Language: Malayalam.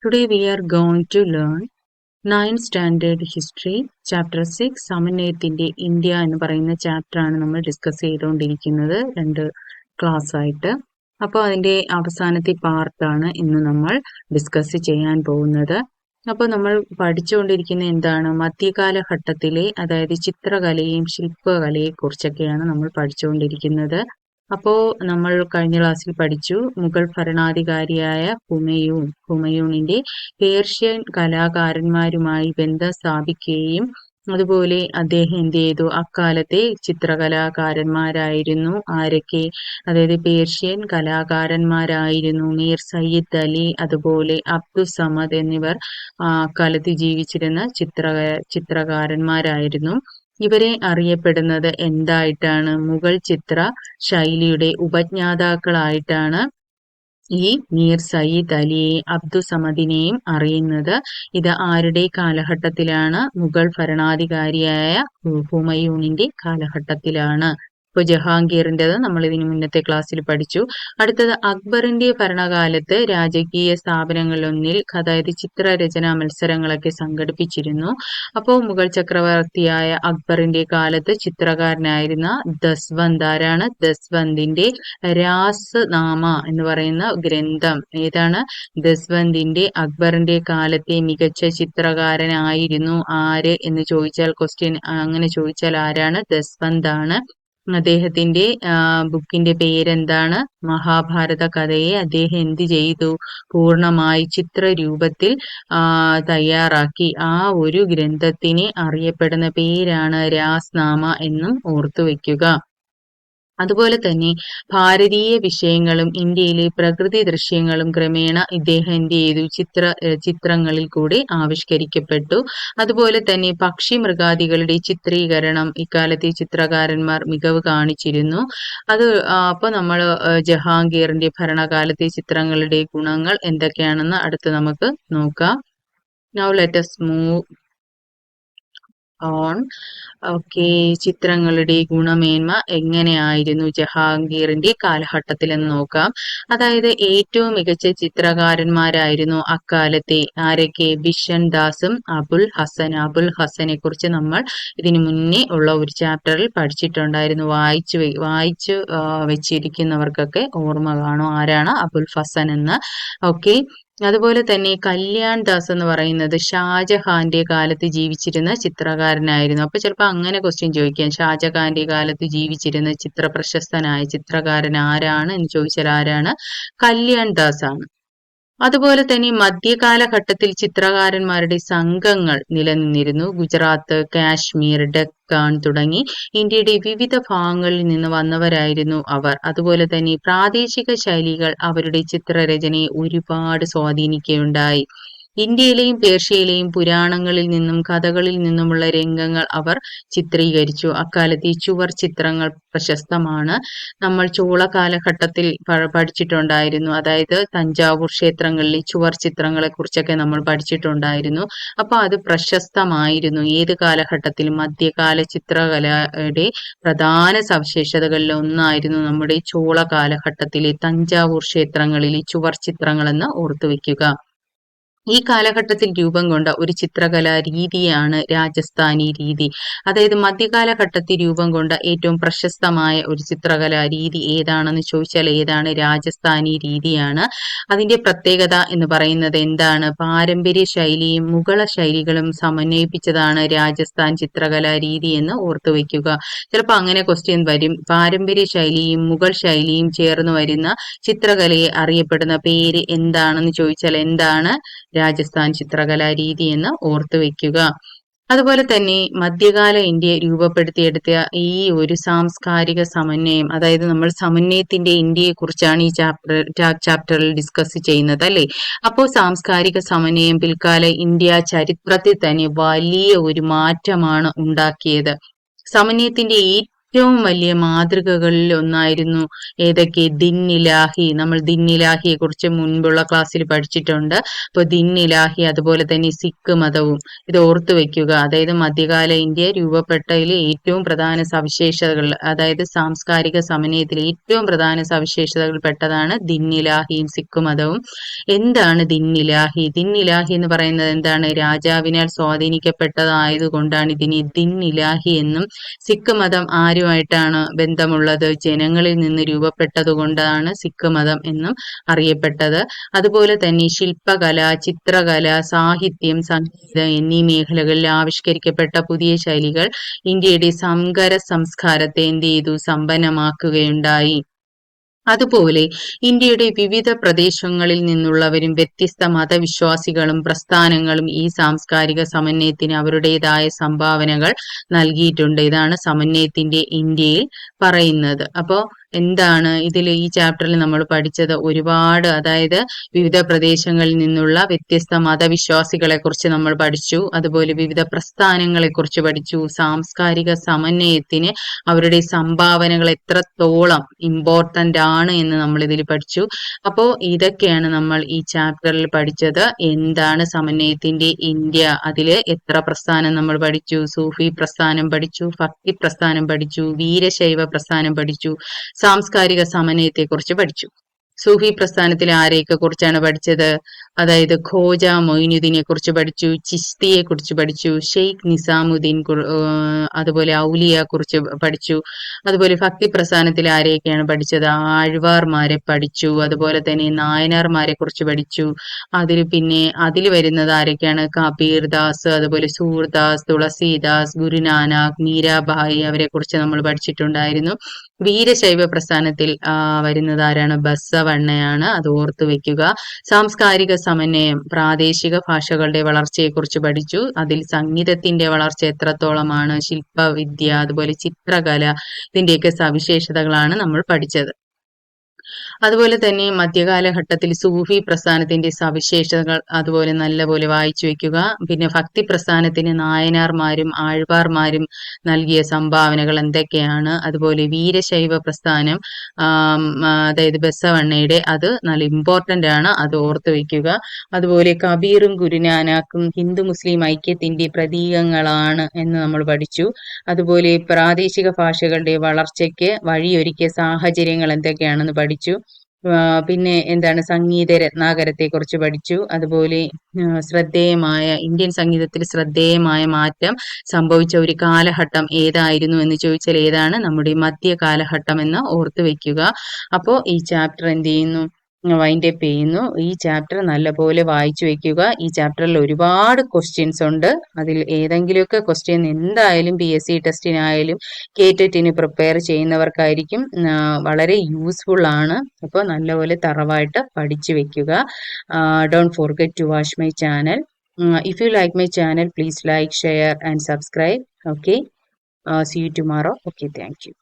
Today we are going to learn 9th Standard History Chapter 6 സമന്വയത്തിന്റെ India എന്ന് പറയുന്ന ചാപ്റ്റർ ആണ് നമ്മൾ ഡിസ്കസ് ചെയ്തുകൊണ്ടിരിക്കുന്നത് രണ്ട് ക്ലാസ് ആയിട്ട്. അപ്പോൾ അതിന്റെ അവസാനത്തെ പാർട്ടാണ് ഇന്ന് നമ്മൾ ഡിസ്കസ് ചെയ്യാൻ പോകുന്നത്. അപ്പോൾ നമ്മൾ പഠിച്ചുകൊണ്ടിരിക്കുന്ന എന്താണ്, മധ്യകാലഘട്ടത്തിലെ അതായത് ചിത്രകലയും ശില്പകലയെ കുറിച്ചൊക്കെയാണ് നമ്മൾ പഠിച്ചുകൊണ്ടിരിക്കുന്നത്. അപ്പോൾ നമ്മൾ കഴിഞ്ഞ ക്ലാസ്സിൽ പഠിച്ചു മുഗൾ ഭരണാധികാരിയായ ഹുമയൂണിന്റെ പേർഷ്യൻ കലാകാരന്മാരുമായി ബന്ധം സ്ഥാപിക്കുകയും അതുപോലെ അദ്ദേഹം എന്ത് ചെയ്തു, അക്കാലത്തെ ചിത്രകലാകാരന്മാരായിരുന്നു ആരൊക്കെ, അതായത് പേർഷ്യൻ കലാകാരന്മാരായിരുന്നു മീർ സയ്യിദ് അലി അതുപോലെ അബ്ദുസമദ് എന്നിവർ അക്കാലത്ത് ജീവിച്ചിരുന്ന ചിത്രകാരന്മാരായിരുന്നു. ഇവരെ അറിയപ്പെടുന്നത് എന്തായിട്ടാണ്, മുഗൾ ചിത്ര ശൈലിയുടെ ഉപജ്ഞാതാക്കളായിട്ടാണ് ഈ മീർ സയ്യിദ് അലിയെ അബ്ദുസമദിനെയും അറിയുന്നത്. ഇത് ആരുടെ കാലഘട്ടത്തിലാണ്, മുഗൾ ഭരണാധികാരിയായ ഹുമയൂണിന്റെ കാലഘട്ടത്തിലാണ്. ഇപ്പോൾ ജഹാംഗീറിൻ്റെത് നമ്മൾ ഇതിനു മുന്നത്തെ ക്ലാസ്സിൽ പഠിച്ചു. അടുത്തത് അക്ബറിന്റെ ഭരണകാലത്ത് രാജകീയ സ്ഥാപനങ്ങളിലൊന്നിൽ അതായത് ചിത്രരചനാ മത്സരങ്ങളൊക്കെ സംഘടിപ്പിച്ചിരുന്നു. അപ്പോൾ മുഗൾ ചക്രവർത്തിയായ അക്ബറിന്റെ കാലത്ത് ചിത്രകാരനായിരുന്ന ദസ്വന്ത് ആരാണ്, ദസ്വന്തിന്റെ രാസ് നാമ എന്ന് പറയുന്ന ഗ്രന്ഥം ഏതാണ്, ദസ്വന്തിന്റെ അക്ബറിന്റെ കാലത്തെ മികച്ച ചിത്രകാരനായിരുന്നു ആര് എന്ന് ചോദിച്ചാൽ ക്വസ്റ്റ്യൻ അങ്ങനെ ചോദിച്ചാൽ ആരാണ്, ദസ്വന്ത് ആണ്. അദ്ദേഹത്തിന്റെ ബുക്കിന്റെ പേരെന്താണ്, മഹാഭാരത കഥയെ അദ്ദേഹം എന്ത് ചെയ്തു, പൂർണ്ണമായി ചിത്രരൂപത്തിൽ തയ്യാറാക്കി. ആ ഒരു ഗ്രന്ഥത്തിന് അറിയപ്പെടുന്ന പേരാണ് രാസ്നാമ എന്നും ഓർത്തുവെക്കുക. അതുപോലെ തന്നെ ഭാരതീയ വിഷയങ്ങളും ഇന്ത്യയിലെ പ്രകൃതി ദൃശ്യങ്ങളും ക്രമേണ ഇദ്ദേഹം എന്ത് ചെയ്തു, ചിത്രങ്ങളിൽ കൂടി ആവിഷ്കരിക്കപ്പെട്ടു. അതുപോലെ തന്നെ പക്ഷി മൃഗാദികളുടെ ചിത്രീകരണം ഇക്കാലത്തെ ചിത്രകാരന്മാർ മികവ് കാണിച്ചിരുന്നു. അപ്പോൾ നമ്മൾ ജഹാംഗീറിന്റെ ഭരണകാലത്തെ ചിത്രങ്ങളുടെ ഗുണങ്ങൾ എന്തൊക്കെയാണെന്ന് അടുത്ത് നമുക്ക് നോക്കാം. Now let us move on. Okay, ചിത്രങ്ങളുടെ ഗുണമേന്മ എങ്ങനെയായിരുന്നു ജഹാംഗീറിന്റെ കാലഘട്ടത്തിൽ എന്ന് നോക്കാം. അതായത് ഏറ്റവും മികച്ച ചിത്രകാരന്മാരായിരുന്നു അക്കാലത്തെ ആരൊക്കെ, ബിഷൻ ദാസും അബുൽ ഹസനെ കുറിച്ച് നമ്മൾ ഇതിനു മുന്നേ ഉള്ള ഒരു ചാപ്റ്ററിൽ പഠിച്ചിട്ടുണ്ടായിരുന്നു. വായിച്ചു വെച്ചിരിക്കുന്നവർക്കൊക്കെ ഓർമ്മ കാണും ആരാണ് അബുൽ ഹസൻ എന്ന്. ഓക്കെ, അതുപോലെ തന്നെ കല്യാൺ ദാസ് എന്ന് പറയുന്നത് ഷാജഹാന്റെ കാലത്ത് ജീവിച്ചിരുന്ന ചിത്രകാരനായിരുന്നു. അപ്പൊ ചിലപ്പോൾ അങ്ങനെ ക്വസ്റ്റ്യൻ ചോദിക്കാം, ഷാജഹാന്റെ കാലത്ത് ജീവിച്ചിരുന്ന പ്രശസ്തനായ ചിത്രകാരൻ ആരാണ് എന്ന് ചോദിച്ചാൽ ആരാണ്, കല്യാൺ ദാസ് ആണ്. അതുപോലെ തന്നെ മധ്യകാലഘട്ടത്തിൽ ചിത്രകാരന്മാരുടെ സംഘങ്ങൾ നിലനിന്നിരുന്നു. ഗുജറാത്ത്, കാശ്മീർ, ഡെക്കാൻ തുടങ്ങി ഇന്ത്യയുടെ വിവിധ ഭാഗങ്ങളിൽ നിന്ന് വന്നവരായിരുന്നു അവർ. അതുപോലെ തന്നെ പ്രാദേശിക ശൈലികൾ അവരുടെ ചിത്രരചനയെ ഒരുപാട് സ്വാധീനിക്കുകയുണ്ടായി. ഇന്ത്യയിലെയും പേർഷ്യയിലെയും പുരാണങ്ങളിൽ നിന്നും കഥകളിൽ നിന്നുമുള്ള രംഗങ്ങൾ അവർ ചിത്രീകരിച്ചു. അക്കാലത്തെ ചുവർ ചിത്രങ്ങൾ പ്രശസ്തമാണ്. നമ്മൾ ചോള കാലഘട്ടത്തിൽ പഠിച്ചിട്ടുണ്ടായിരുന്നു, അതായത് തഞ്ചാവൂർ ക്ഷേത്രങ്ങളിലെ ചുവർ ചിത്രങ്ങളെ കുറിച്ചൊക്കെ നമ്മൾ പഠിച്ചിട്ടുണ്ടായിരുന്നു. അപ്പൊ അത് പ്രശസ്തമായിരുന്നു. ഏത് കാലഘട്ടത്തിലും മധ്യകാല ചിത്രകലയുടെ പ്രധാന സവിശേഷതകളിൽ ഒന്നായിരുന്നു നമ്മുടെ ചോള കാലഘട്ടത്തിലെ തഞ്ചാവൂർ ക്ഷേത്രങ്ങളിലെ ചുവർ ചിത്രങ്ങളെന്ന് ഓർത്തുവെക്കുക. ഈ കാലഘട്ടത്തിൽ രൂപം കൊണ്ട ഒരു ചിത്രകലാ രീതിയാണ് രാജസ്ഥാനി രീതി. അതായത് മധ്യകാലഘട്ടത്തിൽ രൂപം കൊണ്ട ഏറ്റവും പ്രശസ്തമായ ഒരു ചിത്രകലാ രീതി ഏതാണെന്ന് ചോദിച്ചാൽ ഏതാണ്, രാജസ്ഥാനി രീതിയാണ്. അതിന്റെ പ്രത്യേകത എന്ന് പറയുന്നത് എന്താണ്, പാരമ്പര്യ ശൈലിയും മുഗള ശൈലികളും സമന്വയിപ്പിച്ചതാണ് രാജസ്ഥാൻ ചിത്രകലാ രീതി എന്ന് ഓർത്തുവെക്കുക. ചിലപ്പോൾ അങ്ങനെ ക്വസ്റ്റ്യൻ വരും, പാരമ്പര്യ ശൈലിയും മുഗൾ ശൈലിയും ചേർന്ന് വരുന്ന ചിത്രകലയെ അറിയപ്പെടുന്ന പേര് എന്താണെന്ന് ചോദിച്ചാൽ എന്താണ്, രാജസ്ഥാൻ ചിത്രകലാ രീതി എന്ന് ഓർത്തുവെക്കുക. അതുപോലെ തന്നെ മധ്യകാല ഇന്ത്യ രൂപപ്പെടുത്തിയെടുത്ത ഈ ഒരു സാംസ്കാരിക സമന്വയം, അതായത് നമ്മൾ സമന്വയത്തിന്റെ ഇന്ത്യയെ കുറിച്ചാണ് ഈ ചാപ്റ്ററിൽ ഡിസ്കസ് ചെയ്യുന്നത് അല്ലേ. അപ്പോൾ സാംസ്കാരിക സമന്വയം പിൽക്കാല ഇന്ത്യ ചരിത്രത്തിൽ തന്നെ വലിയ ഒരു മാറ്റമാണ് ഉണ്ടാക്കിയത്. സമന്വയത്തിന്റെ ഏറ്റവും വലിയ മാതൃകകളിൽ ഒന്നായിരുന്നു ഏതൊക്കെ? ദിൻ-ഇലാഹി. നമ്മൾ ദിൻ-ഇലാഹിയെ കുറിച്ച് മുൻപുള്ള ക്ലാസ്സിൽ പഠിച്ചിട്ടുണ്ട്. അപ്പോൾ ദിൻ-ഇലാഹി, അതുപോലെ തന്നെ സിഖ് മതവും ഇത് ഓർത്തു വെക്കുക. അതായത് മധ്യകാല ഇന്ത്യ രൂപപ്പെട്ടതിൽ ഏറ്റവും പ്രധാന സവിശേഷതകൾ, അതായത് സാംസ്കാരിക സമന്വയത്തിൽ ഏറ്റവും പ്രധാന സവിശേഷതകൾ പെട്ടതാണ് ദിൻ-ഇലാഹിയും സിഖ് മതവും. എന്താണ് ദിൻ-ഇലാഹി? ദിൻ-ഇലാഹി എന്ന് പറയുന്നത് എന്താണ്? രാജാവിനാൽ സ്വാധീനിക്കപ്പെട്ടതായതുകൊണ്ടാണ് ഇതിന് ദിൻ-ഇലാഹി എന്നും. സിഖ് മതം ആരുമായിട്ടാണ് ബന്ധമുള്ളത്? ജനങ്ങളിൽ നിന്ന് രൂപപ്പെട്ടതുകൊണ്ടാണ് സിഖ് മതം എന്നും അറിയപ്പെട്ടത്. അതുപോലെ തന്നെ ശില്പകല, ചിത്രകല, സാഹിത്യം, സംഗീതം എന്നീ മേഖലകളിൽ ആവിഷ്കരിക്കപ്പെട്ട പുതിയ ശൈലികൾ ഇന്ത്യയുടെ സങ്കര സംസ്കാരത്തെ എന്ത് ചെയ്തു? സമ്പന്നമാക്കുകയുണ്ടായി. അതുപോലെ ഇന്ത്യയുടെ വിവിധ പ്രദേശങ്ങളിൽ നിന്നുള്ളവരും വ്യത്യസ്ത മതവിശ്വാസികളും പ്രസ്ഥാനങ്ങളും ഈ സാംസ്കാരിക സമന്വയത്തിന് അവരുടേതായ സംഭാവനകൾ നൽകിയിട്ടുണ്ട്. ഇതാണ് സമന്വയത്തിന്റെ ഇന്ത്യയിൽ പറയുന്നത്. അപ്പോൾ എന്താണ് ഇതിൽ ഈ ചാപ്റ്ററിൽ നമ്മൾ പഠിച്ചത്? ഒരുപാട്, അതായത് വിവിധ പ്രദേശങ്ങളിൽ നിന്നുള്ള വ്യത്യസ്ത മതവിശ്വാസികളെ കുറിച്ച് നമ്മൾ പഠിച്ചു. അതുപോലെ വിവിധ പ്രസ്ഥാനങ്ങളെ കുറിച്ച് പഠിച്ചു. സാംസ്കാരിക സമന്വയത്തിന് അവരുടെ സംഭാവനകൾ എത്രത്തോളം ഇമ്പോർട്ടന്റ് ആണ് എന്ന് നമ്മൾ ഇതിൽ പഠിച്ചു. അപ്പോൾ ഇതൊക്കെയാണ് നമ്മൾ ഈ ചാപ്റ്ററിൽ പഠിച്ചത്. എന്താണ് സമന്വയത്തിന്റെ ഇന്ത്യ? അതില് എത്ര പ്രസ്ഥാനം നമ്മൾ പഠിച്ചു? സൂഫി പ്രസ്ഥാനം പഠിച്ചു, ഭക്തി പ്രസ്ഥാനം പഠിച്ചു, വീരശൈവ പ്രസ്ഥാനം പഠിച്ചു, സാംസ്കാരിക സമന്വയത്തെക്കുറിച്ച് പഠിച്ചു. സൂഫി പ്രസ്ഥാനത്തിൽ ആരെയൊക്കെ കുറിച്ചാണ് പഠിച്ചത്? അതായത് ഖോജ മൊയിനുദ്ദീനെ കുറിച്ച് പഠിച്ചു, ചിശ്തിയെ കുറിച്ച് പഠിച്ചു, ഷെയ്ഖ് നിസാമുദ്ദീൻ, അതുപോലെ ഔലിയെ കുറിച്ച് പഠിച്ചു. അതുപോലെ ഭക്തി പ്രസ്ഥാനത്തിൽ ആരെയൊക്കെയാണ് പഠിച്ചത്? ആഴ്വാർമാരെ പഠിച്ചു. അതുപോലെ തന്നെ നായനാർമാരെ കുറിച്ച് പഠിച്ചു. അതിൽ വരുന്നത് ആരൊക്കെയാണ്? കബീർ ദാസ്, അതുപോലെ സൂർദാസ്, തുളസീദാസ്, ഗുരുനാനാക്ക്, മീരാബായി, അവരെ കുറിച്ച് നമ്മൾ പഠിച്ചിട്ടുണ്ടായിരുന്നു. വീരശൈവ പ്രസ്ഥാനത്തിൽ വരുന്നത് ആരാണ്? ബസവണ്ണയാണ്. അത് ഓർത്തു വെക്കുക. സാംസ്കാരിക സമന്വയം, പ്രാദേശിക ഭാഷകളുടെ വളർച്ചയെക്കുറിച്ച് പഠിച്ചു. അതിൽ സംഗീതത്തിന്റെ വളർച്ച എത്രത്തോളമാണ്? ശില്പവിദ്യ, അതുപോലെ ചിത്രകല, ഇതിന്റെയൊക്കെ സവിശേഷതകളാണ് നമ്മൾ പഠിച്ചത്. അതുപോലെ തന്നെ മധ്യകാലഘട്ടത്തിൽ സൂഫി പ്രസ്ഥാനത്തിന്റെ സവിശേഷതകൾ അതുപോലെ നല്ലപോലെ വായിച്ചു വെക്കുക. പിന്നെ ഭക്തി പ്രസ്ഥാനത്തിന് നായനാർമാരും ആഴ്വാർമാരും നൽകിയ സംഭാവനകൾ എന്തൊക്കെയാണ്? അതുപോലെ വീരശൈവ പ്രസ്ഥാനം, അതായത് ബസവണ്ണയുടെ, അത് നല്ല ഇമ്പോർട്ടന്റ് ആണ്, അത് ഓർത്തു വെക്കുക. അതുപോലെ കബീറും ഗുരുനാനാക്കും ഹിന്ദു മുസ്ലിം ഐക്യത്തിന്റെ പ്രതീകങ്ങളാണ് എന്ന് നമ്മൾ പഠിച്ചു. അതുപോലെ പ്രാദേശിക ഭാഷകളുടെ വളർച്ചയ്ക്ക് വഴിയൊരുക്കിയ സാഹചര്യങ്ങൾ എന്തൊക്കെയാണെന്ന് പഠിച്ചു. പിന്നെ എന്താണ്? സംഗീത രത്നാകരത്തെ കുറിച്ച് പഠിച്ചു. അതുപോലെ ഇന്ത്യൻ സംഗീതത്തിൽ ശ്രദ്ധേയമായ മാറ്റം സംഭവിച്ച ഒരു കാലഘട്ടം ഏതായിരുന്നു എന്ന് ചോദിച്ചാൽ ഏതാണ്? നമ്മുടെ മധ്യ കാലഘട്ടം എന്ന് ഓർത്തു വെക്കുക. അപ്പോൾ ഈ ചാപ്റ്റർ എന്ത് ചെയ്യുന്നു? വൈൻഡപ്പ് ചെയ്യുന്നു. ഈ ചാപ്റ്റർ നല്ലപോലെ വായിച്ചു വെക്കുക. ഈ ചാപ്റ്ററിൽ ഒരുപാട് ക്വസ്റ്റ്യൻസ് ഉണ്ട്. അതിൽ ഏതെങ്കിലുമൊക്കെ ക്വസ്റ്റ്യൻ എന്തായാലും PSC ടെസ്റ്റിനായാലും KTET-ന് പ്രിപ്പയർ ചെയ്യുന്നവർക്കായിരിക്കും വളരെ യൂസ്ഫുൾ ആണ്. അപ്പോൾ നല്ലപോലെ തറവായിട്ട് പഠിച്ചു വെക്കുക. Don't forget to watch my channel. If you like my channel, please like, share and subscribe. Okay. See you tomorrow. Okay, thank you.